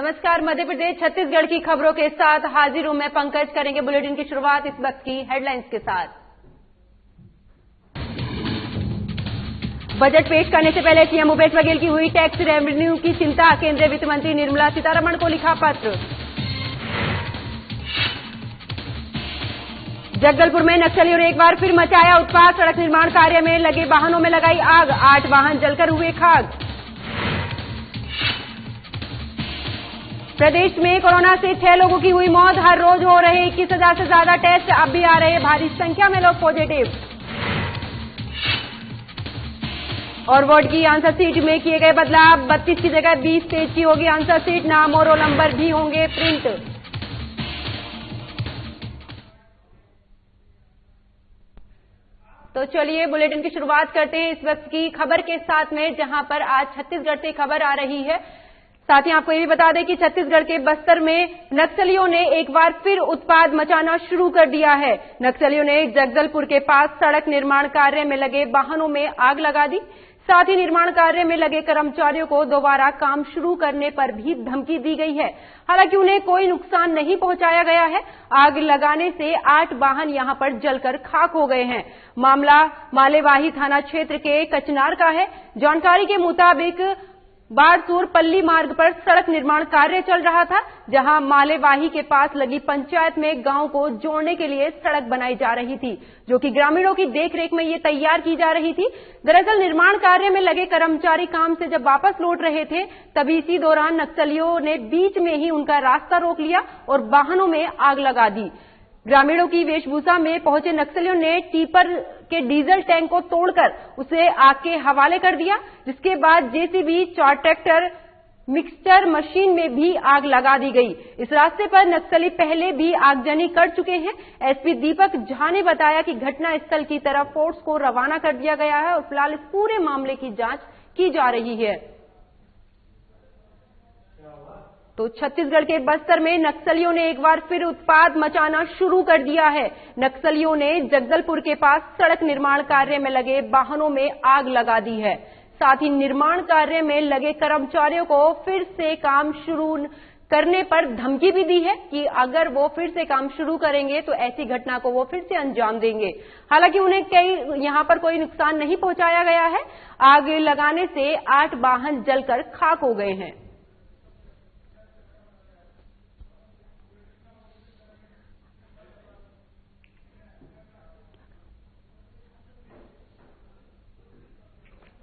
नमस्कार। मध्य प्रदेश छत्तीसगढ़ की खबरों के साथ हाजिर हूं मैं पंकज। करेंगे बुलेटिन की शुरुआत इस वक्त की हेडलाइंस के साथ। बजट पेश करने से पहले सीएम भूपेश बघेल की हुई टैक्स रेवेन्यू की चिंता। केंद्रीय वित्त मंत्री निर्मला सीतारमण को लिखा पत्र। जगदलपुर में नक्सलियों ने एक बार फिर मचाया उत्पात। सड़क निर्माण कार्य में लगे वाहनों में लगाई आग। 8 वाहन जलकर हुए खाक। प्रदेश में कोरोना से 6 लोगों की हुई मौत। हर रोज हो रहे 21,000 से ज्यादा टेस्ट। अब भी आ रहे भारी संख्या में लोग पॉजिटिव। और वार्ड की आंसर सीट में किए गए बदलाव। 32 की जगह 20 पेज की होगी आंसर सीट। नाम और रोल नंबर भी होंगे प्रिंट। तो चलिए बुलेटिन की शुरुआत करते हैं इस वक्त की खबर के साथ में, जहां पर आज छत्तीसगढ़ से खबर आ रही है। साथ ही आपको ये भी बता दें कि छत्तीसगढ़ के बस्तर में नक्सलियों ने एक बार फिर उत्पात मचाना शुरू कर दिया है। नक्सलियों ने जगदलपुर के पास सड़क निर्माण कार्य में लगे वाहनों में आग लगा दी। साथ ही निर्माण कार्य में लगे कर्मचारियों को दोबारा काम शुरू करने पर भी धमकी दी गई है। हालांकि उन्हें कोई नुकसान नहीं पहुंचाया गया है। आग लगाने से 8 वाहन यहां पर जलकर खाक हो गए हैं। मामला मालेवाही थाना क्षेत्र के कचनार का है। जानकारी के मुताबिक बारसूर पल्ली मार्ग पर सड़क निर्माण कार्य चल रहा था, जहां मालेवाही के पास लगी पंचायत में गांव को जोड़ने के लिए सड़क बनाई जा रही थी, जो कि ग्रामीणों की देखरेख में ये तैयार की जा रही थी। दरअसल निर्माण कार्य में लगे कर्मचारी काम से जब वापस लौट रहे थे, तभी इसी दौरान नक्सलियों ने बीच में ही उनका रास्ता रोक लिया और वाहनों में आग लगा दी। ग्रामीणों की वेशभूषा में पहुंचे नक्सलियों ने टिपर के डीजल टैंक को तोड़कर उसे आग के हवाले कर दिया, जिसके बाद जेसीबी, 4 ट्रैक्टर, मिक्सचर मशीन में भी आग लगा दी गई। इस रास्ते पर नक्सली पहले भी आगजनी कर चुके हैं। एसपी दीपक झा ने बताया कि घटनास्थल की तरफ फोर्स को रवाना कर दिया गया है और फिलहाल इस पूरे मामले की जांच की जा रही है। तो छत्तीसगढ़ के बस्तर में नक्सलियों ने एक बार फिर उत्पात मचाना शुरू कर दिया है। नक्सलियों ने जगदलपुर के पास सड़क निर्माण कार्य में लगे वाहनों में आग लगा दी है। साथ ही निर्माण कार्य में लगे कर्मचारियों को फिर से काम शुरू करने पर धमकी भी दी है कि अगर वो फिर से काम शुरू करेंगे तो ऐसी घटना को वो फिर से अंजाम देंगे। हालांकि उन्हें यहां पर कोई नुकसान नहीं पहुंचाया गया है। आग लगाने से 8 वाहन जलकर खाक हो गए हैं।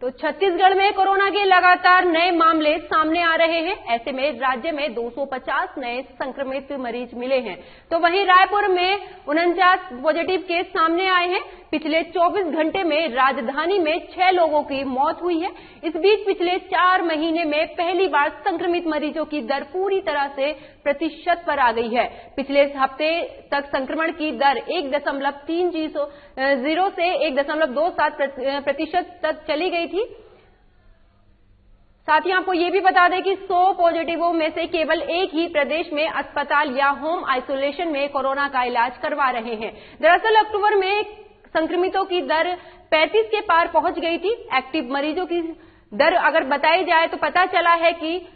तो छत्तीसगढ़ में कोरोना के लगातार नए मामले सामने आ रहे हैं। ऐसे में राज्य में 250 नए संक्रमित मरीज मिले हैं। तो वहीं रायपुर में 49 पॉजिटिव केस सामने आए हैं। पिछले 24 घंटे में राजधानी में 6 लोगों की मौत हुई है। इस बीच पिछले 4 महीने में पहली बार संक्रमित मरीजों की दर पूरी तरह से प्रतिशत पर आ गई है। पिछले हफ्ते तक संक्रमण की दर 1.30 से 1.27% तक चली गई थी। साथ ही आपको ये भी बता दें कि 100 पॉजिटिवों में से केवल एक ही प्रदेश में अस्पताल या होम आइसोलेशन में कोरोना का इलाज करवा रहे हैं। दरअसल अक्टूबर में संक्रमितों की दर 35 के पार पहुंच गई थी। एक्टिव मरीजों की दर अगर बताई जाए तो पता चला है कि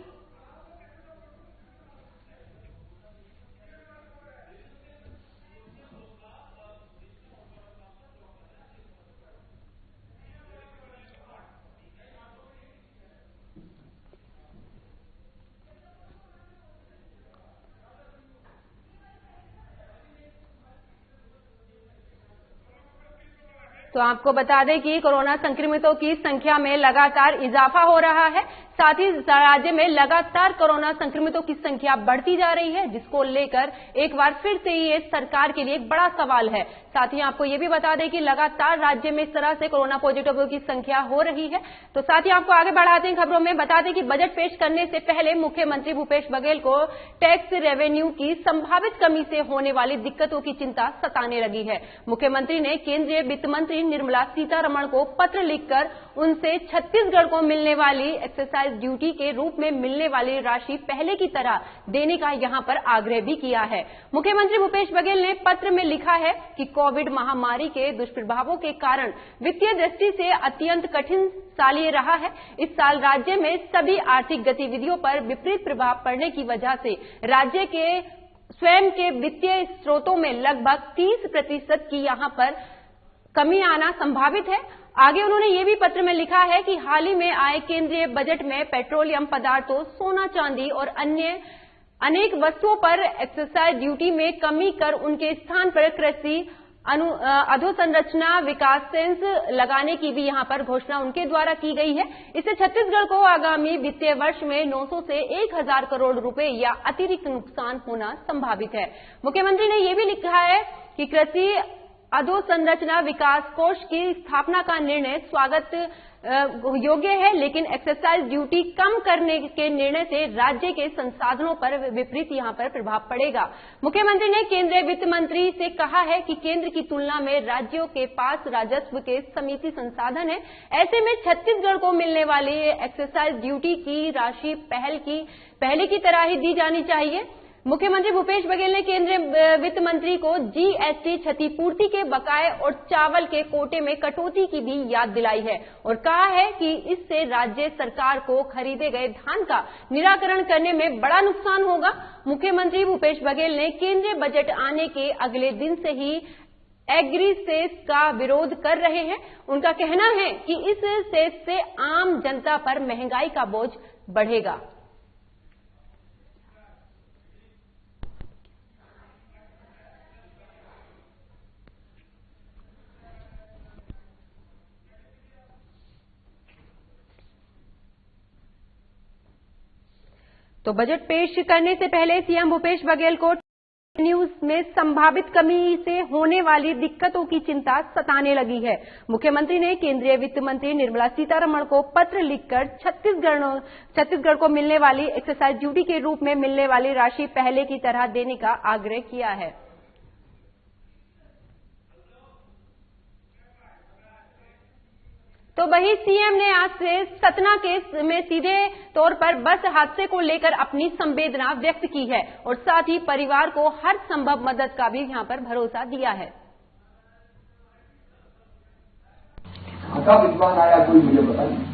तो आपको बता दें कि कोरोना संक्रमितों की संख्या में लगातार इजाफा हो रहा है। साथ ही राज्य में लगातार कोरोना संक्रमितों की संख्या बढ़ती जा रही है, जिसको लेकर एक बार फिर से ये सरकार के लिए एक बड़ा सवाल है। साथ ही आपको ये भी बता दें कि लगातार राज्य में इस तरह से कोरोना पॉजिटिवों की संख्या हो रही है। तो साथ ही आपको आगे बढ़ाते हैं खबरों में, बता दें कि बजट पेश करने से पहले मुख्यमंत्री भूपेश बघेल को टैक्स रेवेन्यू की संभावित कमी से होने वाली दिक्कतों की चिंता सताने लगी है। मुख्यमंत्री ने केंद्रीय वित्त मंत्री मंत्री निर्मला सीतारमण को पत्र लिखकर उनसे छत्तीसगढ़ को मिलने वाली एक्सरसाइज ड्यूटी के रूप में मिलने वाली राशि पहले की तरह देने का यहां पर आग्रह भी किया है। मुख्यमंत्री भूपेश बघेल ने पत्र में लिखा है कि कोविड महामारी के दुष्प्रभावों के कारण वित्तीय दृष्टि से अत्यंत कठिन साल ये रहा है। इस साल राज्य में सभी आर्थिक गतिविधियों पर विपरीत प्रभाव पड़ने की वजह से राज्य के स्वयं के वित्तीय स्रोतों में लगभग 30% की यहां पर कमी आना संभावित है। आगे उन्होंने ये भी पत्र में लिखा है कि हाल ही में आए केंद्रीय बजट में पेट्रोलियम पदार्थों, सोना चांदी और अन्य अनेक वस्तुओं पर एक्साइज ड्यूटी में कमी कर उनके स्थान पर कृषि अधोसंरचना विकास सेंस लगाने की भी यहां पर घोषणा उनके द्वारा की गई है। इससे छत्तीसगढ़ को आगामी वित्तीय वर्ष में 900 से 1000 करोड़ रुपए या अतिरिक्त नुकसान होना संभावित है। मुख्यमंत्री ने यह भी लिखा है कि कृषि अधोसंरचना विकास कोष की स्थापना का निर्णय स्वागत योग्य है, लेकिन एक्साइज ड्यूटी कम करने के निर्णय से राज्य के संसाधनों पर विपरीत यहां पर प्रभाव पड़ेगा। मुख्यमंत्री ने केंद्रीय वित्त मंत्री से कहा है कि केंद्र की तुलना में राज्यों के पास राजस्व के सीमित संसाधन है। ऐसे में छत्तीसगढ़ को मिलने वाली एक्साइज ड्यूटी की राशि पहले की तरह ही दी जानी चाहिए। मुख्यमंत्री भूपेश बघेल ने केंद्रीय वित्त मंत्री को जीएसटी क्षतिपूर्ति के बकाये और चावल के कोटे में कटौती की भी याद दिलाई है और कहा है कि इससे राज्य सरकार को खरीदे गए धान का निराकरण करने में बड़ा नुकसान होगा। मुख्यमंत्री भूपेश बघेल ने केंद्रीय बजट आने के अगले दिन से ही एग्री सेस का विरोध कर रहे हैं। उनका कहना है कि इस सेस से आम जनता पर महंगाई का बोझ बढ़ेगा। तो बजट पेश करने से पहले सीएम भूपेश बघेल को न्यूज में संभावित कमी से होने वाली दिक्कतों की चिंता सताने लगी है। मुख्यमंत्री ने केंद्रीय वित्त मंत्री निर्मला सीतारमण को पत्र लिखकर छत्तीसगढ़ को मिलने वाली एक्साइज ड्यूटी के रूप में मिलने वाली राशि पहले की तरह देने का आग्रह किया है। तो वही सीएम ने आज से सतना केस में सीधे तौर पर बस हादसे को लेकर अपनी संवेदना व्यक्त की है और साथ ही परिवार को हर संभव मदद का भी यहां पर भरोसा दिया है। का विद्वान आया कोई मुझे पता नहीं।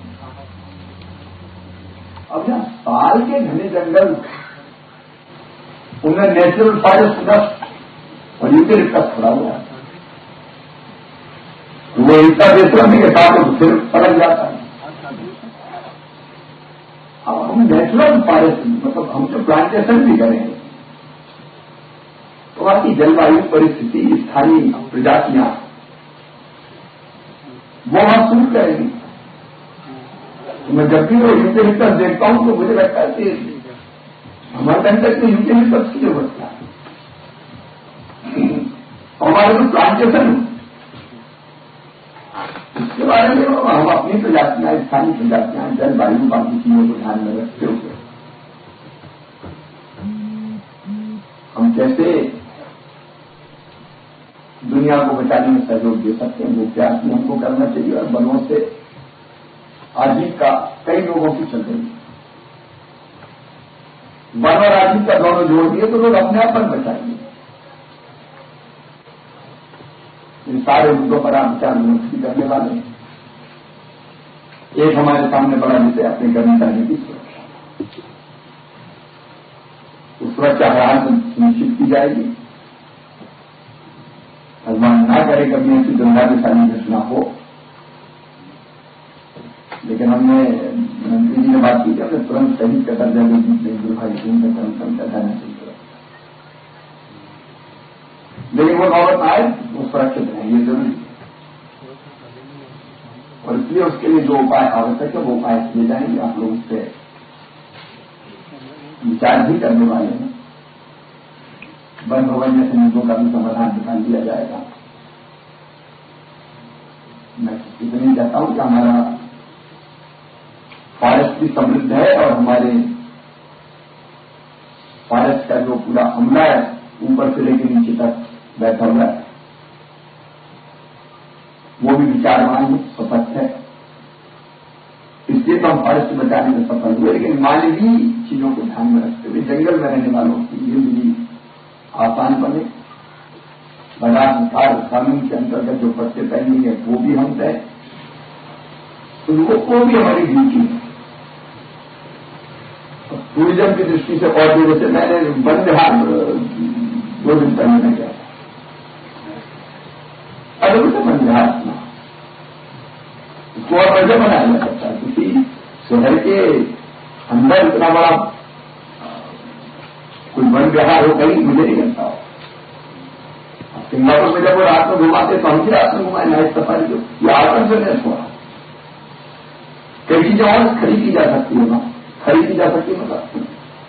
अब यहाँ साल के घने जंगल उन्हें नेचुरल फॉरेस्ट और यूटिलिटी खड़ा हुआ है, वो इतना बेसरमी के साथ फिर पलट जाता है। अब हम नेचुरल फॉरेस्ट मतलब हम जो प्लांटेशन भी करेंगे तो वहां की जलवायु परिस्थिति, स्थानीय प्रजातियां वो हम शुरू करेंगी। तो मैं जब भी वो यूटिलिटी देखता हूं तो मुझे लगता है कि हमारे कंटेक्ट में यूटिलिटी की जरूरत है। हमारे जो प्लांटेशन इसके बारे में हम अपनी प्रजातियां, स्थानीय प्रजातियां, जलवायु बाकी चीजों को ध्यान में रखते हुए हम कैसे दुनिया को बचाने में सहयोग दे सकते हैं, वो प्रयास भी हमको करना चाहिए। और वनों से आजीविका कई लोगों की चल रही है। वन और आजीविका दोनों जोड़ दिए तो लोग अपने आप पर बचाएंगे। इन सारे मुद्दों पर आप विचार विमर्श भी करने वाले हैं। एक हमारे सामने बड़ा विषय अपने करने चाहिए की सुरक्षा। उस सुरक्षा हर सुनिश्चित की जाएगी। भगवान ना करे कभी ऐसी दुर्भाग्यशाली घटना हो, लेकिन हमने मंत्री जी ने बात की कि हमने तुरंत शहीद का दर्जा देने दुर्भाग्यपूर्ण का तुरंत दर्जा नहीं चाहिए, लेकिन वो नौबत आए वो सुरक्षित है, ये जरूरी है। और इसलिए उसके लिए जो उपाय आवश्यक है वो उपाय किए जाएंगे। आप लोग उससे विचार भी करने वाले हैं। वन भवन जैसे मुद्दों का भी समाधान निकाल दिया जाएगा। मैं इतनी कहता हूं कि हमारा फॉरेस्ट भी समृद्ध है और हमारे फॉरेस्ट का जो पूरा अमला है ऊपर से लेकर नीचे तक बैठा हुआ है। वो भी विचारवान है, सपथ है, इसलिए तो हम फॉरेस्ट बचाने में सफल हुए। लेकिन मानवीय चीजों को ध्यान में रखते हुए जंगल में रहने वालों की जिंदगी आसान बने, बाजार संस्कार कानून के अंतर्गत जो पर्चे तय है वो भी हम तय, उनको भी हमारी ड्यूटी है। टूरिज्म की दृष्टि से और भी, जैसे मैंने वन विहार 2 दिन पहले में गया, अलग से वन विहार सुना, उसको और वजह बनाया जा सकता है, क्योंकि शहर के अंदर इतना बड़ा कोई वन विहार हो कहीं मुझे नहीं लगता हो। सिंगापुर में जब वो रात में घुमाते तो हम भी रात में घुमाए नाइट सफारी, जो ये आकर्षण है थोड़ा, कई चीजें और खरीदी जा सकती है ना, खरीदी जा सकती है, मतलब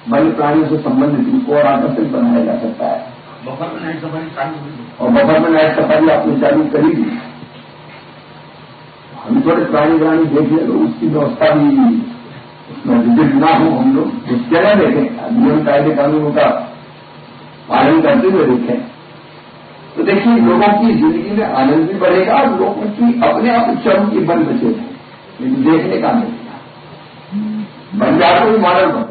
वन्य प्राणियों से संबंधित उनको और आकर्षित बनाया जा सकता है। बफर में नाइट सफारी चालू हुई, और बफर में नाइट सफारी आपने चालू करी दी, हम थोड़े प्राणी देख ले तो उसकी व्यवस्था भी उसमें विजिट ना हो, हम लोग उस जगह देखें, नियम कायदे कानूनों का पालन करते हुए देखें, तो देखिए लोगों की जिंदगी में आनंद भी बढ़ेगा और लोगों की अपने आप चरम की बन बचे, लेकिन देखने का नहीं बन जाए कोई मॉडल बन।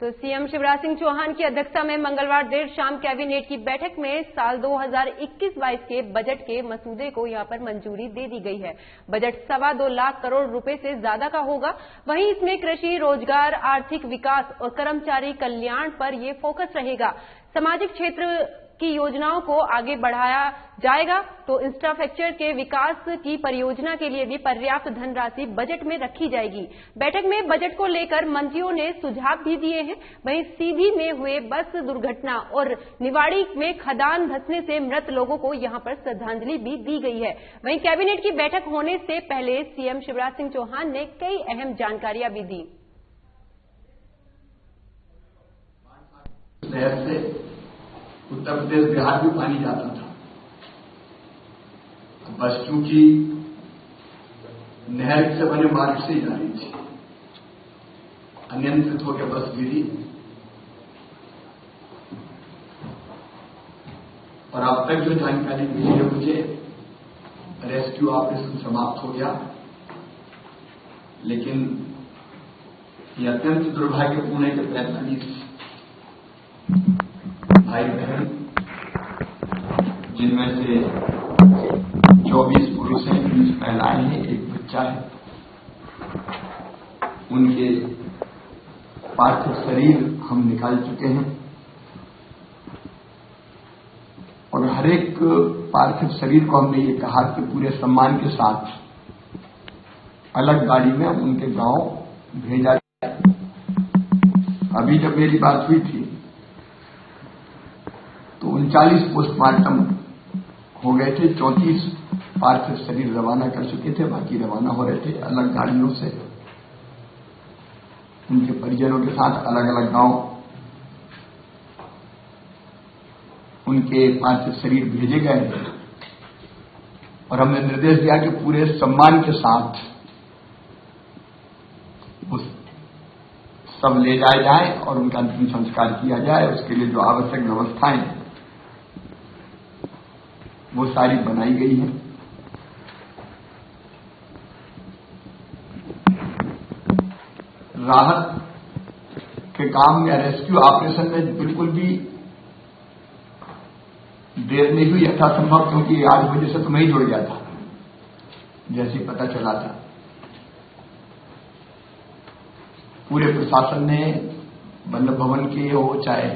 तो सीएम शिवराज सिंह चौहान की अध्यक्षता में मंगलवार देर शाम कैबिनेट की बैठक में साल 2021-22 के बजट के मसूदे को यहां पर मंजूरी दे दी गई है। बजट 2.25 लाख करोड़ रुपए से ज्यादा का होगा। वहीं इसमें कृषि, रोजगार, आर्थिक विकास और कर्मचारी कल्याण पर यह फोकस रहेगा। सामाजिक क्षेत्र की योजनाओं को आगे बढ़ाया जाएगा, तो इंफ्रास्ट्रक्चर के विकास की परियोजना के लिए भी पर्याप्त धनराशि बजट में रखी जाएगी। बैठक में बजट को लेकर मंत्रियों ने सुझाव भी दिए हैं। वहीं सीधी में हुए बस दुर्घटना और निवाड़ी में खदान धंसने से मृत लोगों को यहां पर श्रद्धांजलि भी दी गई है। वहीं कैबिनेट की बैठक होने से पहले सीएम शिवराज सिंह चौहान ने कई अहम जानकारियां भी दी। उत्तर प्रदेश, बिहार में पानी जाता था, बस चूंकि नहर से बने मार्ग से ही जा रही थी, अनियंत्रित होकर बस गिरी और अब तक जो जानकारी मिली है मुझे, रेस्क्यू ऑपरेशन समाप्त हो गया। लेकिन ये अत्यंत दुर्भाग्यपूर्ण है कि 45 भाई बहन, जिनमें से 24 पुरुष हैं, 20 महिलाएं हैं, एक बच्चा है, उनके पार्थिव शरीर हम निकाल चुके हैं और हर एक पार्थिव शरीर को हमने ये कहा कि पूरे सम्मान के साथ अलग गाड़ी में उनके गांव भेजा जाए। अभी जब मेरी बात हुई थी तो 39 पोस्टमार्टम हो गए थे, 34 पार्थिव शरीर रवाना कर चुके थे, बाकी रवाना हो रहे थे अलग गाड़ियों से, उनके परिजनों के साथ अलग अलग गांव उनके पार्थिव शरीर भेजे गए और हमने निर्देश दिया कि पूरे सम्मान के साथ उस सब ले जाए जाए और उनका अंतिम संस्कार किया जाए। उसके लिए जो आवश्यक व्यवस्थाएं वो सारी बनाई गई है। राहत के काम या रेस्क्यू ऑपरेशन में बिल्कुल भी देर नहीं हुई यथासंभव, क्योंकि 8 बजे से तो मैं ही जुड़ गया था जैसे ही पता चला था। पूरे प्रशासन ने वल्लभ भवन के हो चाहे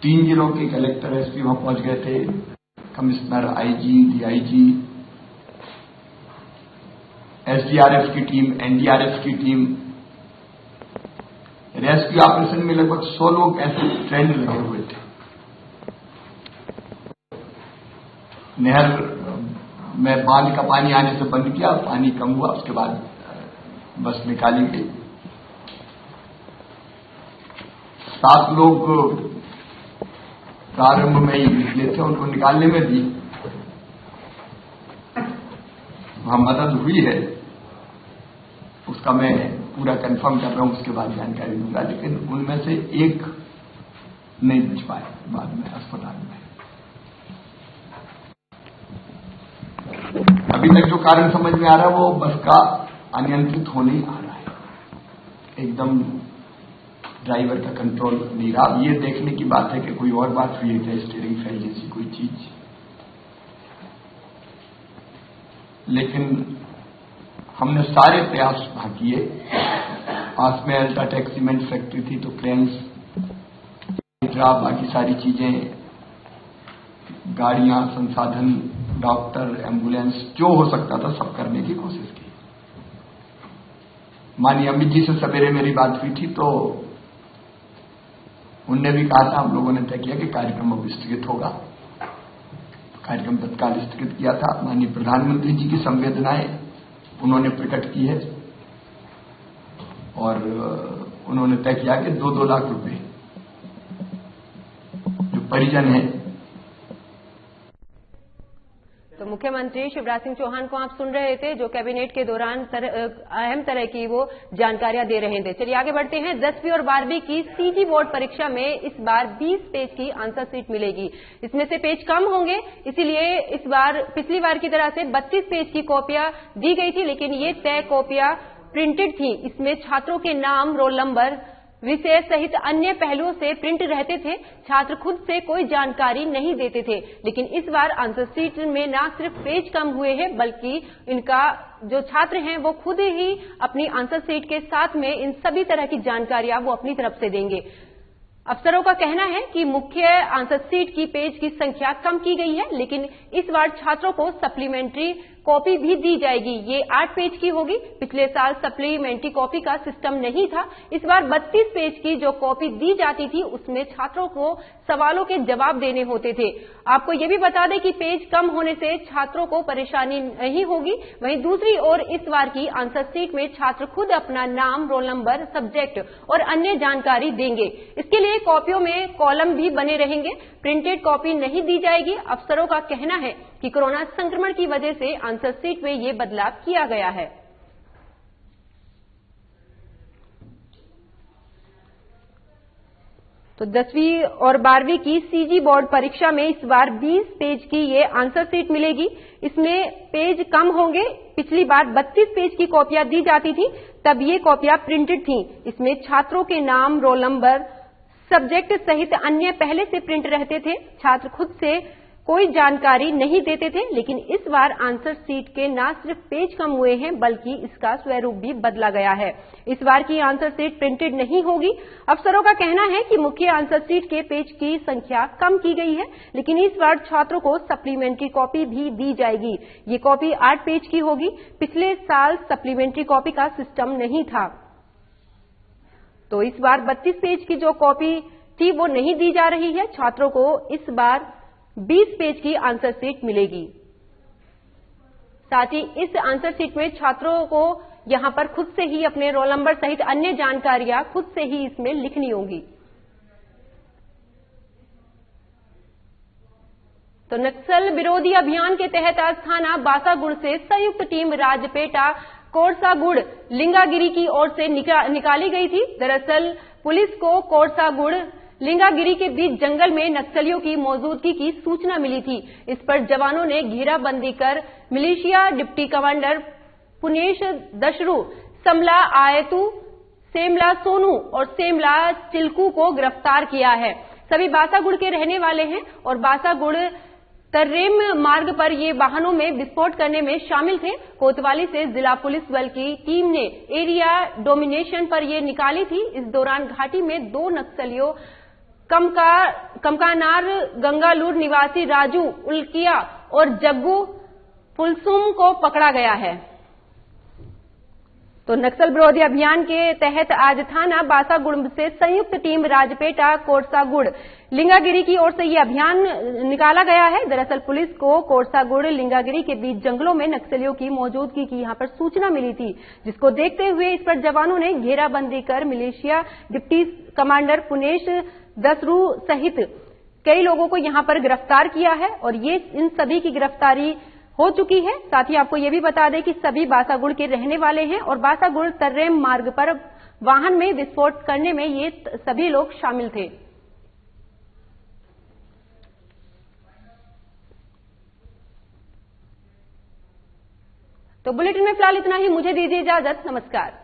3 जिलों के कलेक्टर एसपी वहां पहुंच गए थे, कमिश्नर, आईजी, डीआईजी, एसडीआरएफ की टीम, एनडीआरएफ की टीम, रेस्क्यू ऑपरेशन में लगभग 100 लोग ऐसे ट्रेंड लगे हुए थे। नहर में बांध का पानी आने से बंद किया, पानी कम हुआ, उसके बाद बस निकाली गई। 7 लोग प्रारंभ में ही निकले थे, उनको निकालने में भी वहां मदद हुई है, उसका मैं पूरा कंफर्म कर रहा हूं, उसके बाद जानकारी दूंगा। लेकिन उनमें से एक नहीं बच पाए बाद में अस्पताल में। अभी तक जो कारण समझ में आ रहा है वो बस का अनियंत्रित होने ही आ रहा है, एकदम ड्राइवर का कंट्रोल नहीं रहा। अब ये देखने की बात है कि कोई और बात हुई है, स्टीयरिंग फेल जैसी कोई चीज, लेकिन हमने सारे प्रयास वहां किए। पास में अल्ट्राटेक सीमेंट फैक्ट्री थी तो क्रेन्स, बाकी सारी चीजें, गाड़ियां, संसाधन, डॉक्टर, एम्बुलेंस, जो हो सकता था सब करने की कोशिश की। माननीय अमित जी से सवेरे मेरी बात हुई थी तो उनने भी कहा था, हम लोगों ने तय किया कि कार्यक्रम अब स्थगित होगा। कार्यक्रम तत्काल स्थगित किया था। माननीय प्रधानमंत्री जी की संवेदनाएं उन्होंने प्रकट की है और उन्होंने तय किया कि 2-2 लाख रुपए जो परिजन है। तो मुख्यमंत्री शिवराज सिंह चौहान को आप सुन रहे थे, जो कैबिनेट के दौरान अहम तरह की वो जानकारियां दे रहे थे। चलिए आगे बढ़ते हैं। 10वीं और 12वीं की सीजी बोर्ड परीक्षा में इस बार 20 पेज की आंसर शीट मिलेगी। इसमें से पेज कम होंगे, इसीलिए इस बार पिछली बार की तरह से 32 पेज की कॉपियां दी गई थी, लेकिन ये तय कॉपियां प्रिंटेड थी। इसमें छात्रों के नाम, रोल नंबर, विषय सहित अन्य पहलुओं से प्रिंट रहते थे। छात्र खुद से कोई जानकारी नहीं देते थे। लेकिन इस बार आंसर शीट में न सिर्फ पेज कम हुए हैं, बल्कि इनका जो छात्र हैं वो खुद ही अपनी आंसर शीट के साथ में इन सभी तरह की जानकारियां वो अपनी तरफ से देंगे। अफसरों का कहना है कि मुख्य आंसर शीट की पेज की संख्या कम की गई है, लेकिन इस बार छात्रों को सप्लीमेंट्री कॉपी भी दी जाएगी। ये 8 पेज की होगी। पिछले साल सप्लीमेंट्री कॉपी का सिस्टम नहीं था। इस बार 32 पेज की जो कॉपी दी जाती थी उसमें छात्रों को सवालों के जवाब देने होते थे। आपको ये भी बता दें कि पेज कम होने से छात्रों को परेशानी नहीं होगी। वहीं दूसरी ओर इस बार की आंसर शीट में छात्र खुद अपना नाम, रोल नंबर, सब्जेक्ट और अन्य जानकारी देंगे। इसके लिए कॉपियों में कॉलम भी बने रहेंगे। प्रिंटेड कॉपी नहीं दी जाएगी। अफसरों का कहना है कि कोरोना संक्रमण की वजह से आंसर शीट में ये बदलाव किया गया है। तो 10वीं और 12वीं की सीजी बोर्ड परीक्षा में इस बार 20 पेज की ये आंसर शीट मिलेगी। इसमें पेज कम होंगे। पिछली बार 32 पेज की कॉपियां दी जाती थी, तब ये कॉपियां प्रिंटेड थी। इसमें छात्रों के नाम, रोल नंबर, सब्जेक्ट सहित अन्य पहले से प्रिंट रहते थे। छात्र खुद से कोई जानकारी नहीं देते थे। लेकिन इस बार आंसर शीट के न सिर्फ पेज कम हुए हैं, बल्कि इसका स्वरूप भी बदला गया है। इस बार की आंसर शीट प्रिंटेड नहीं होगी। अफसरों का कहना है कि मुख्य आंसर शीट के पेज की संख्या कम की गई है, लेकिन इस बार छात्रों को सप्लीमेंट्री कॉपी भी दी जाएगी। ये कॉपी 8 पेज की होगी। पिछले साल सप्लीमेंट्री कॉपी का सिस्टम नहीं था, तो इस बार 32 पेज की जो कॉपी थी वो नहीं दी जा रही है। छात्रों को इस बार 20 पेज की आंसर शीट मिलेगी। साथ ही इस आंसर शीट में छात्रों को यहां पर खुद से ही अपने रोल नंबर सहित अन्य जानकारियां खुद से ही इसमें लिखनी होगी। तो नक्सल विरोधी अभियान के तहत आज थाना बासागुड़ से संयुक्त टीम राजपेटा, कोरसागुड़, लिंगागिरी की ओर से निकाली गई थी। दरअसल पुलिस को कोरसागुड़, लिंगागिरी के बीच जंगल में नक्सलियों की मौजूदगी की सूचना मिली थी। इस पर जवानों ने घेराबंदी कर मिलिशिया डिप्टी कमांडर पुनेश दशरू, समला आयतू, सेमला सोनू और सेमला चिल्कू को गिरफ्तार किया है। सभी बासागुड़ के रहने वाले हैं और बासागुड़ तर्रेम मार्ग पर ये वाहनों में विस्फोट करने में शामिल थे। कोतवाली से जिला पुलिस बल की टीम ने एरिया डोमिनेशन पर ये निकाली थी। इस दौरान घाटी में 2 नक्सलियों कमकानार गंगालूर निवासी राजू उल्किया और जग्गू फुलसुम को पकड़ा गया है। तो नक्सल विरोधी अभियान के तहत आज थाना बासागुड़ से संयुक्त टीम राजपेटा, कोरसागुड़, लिंगागिरी की ओर से यह अभियान निकाला गया है। दरअसल पुलिस को कोरसागुड़, लिंगागिरी के बीच जंगलों में नक्सलियों की मौजूदगी की यहां पर सूचना मिली थी, जिसको देखते हुए इस पर जवानों ने घेराबंदी कर मिलिशिया डिप्टी कमांडर पुनेश दशरू सहित कई लोगों को यहां पर गिरफ्तार किया है और ये इन सभी की गिरफ्तारी हो चुकी है। साथ ही आपको यह भी बता दें कि सभी बासागुड़ के रहने वाले हैं और बासागुड़ तर्रेम मार्ग पर वाहन में विस्फोट करने में ये सभी लोग शामिल थे। तो बुलेटिन में फिलहाल इतना ही, मुझे दीजिए इजाजत, नमस्कार।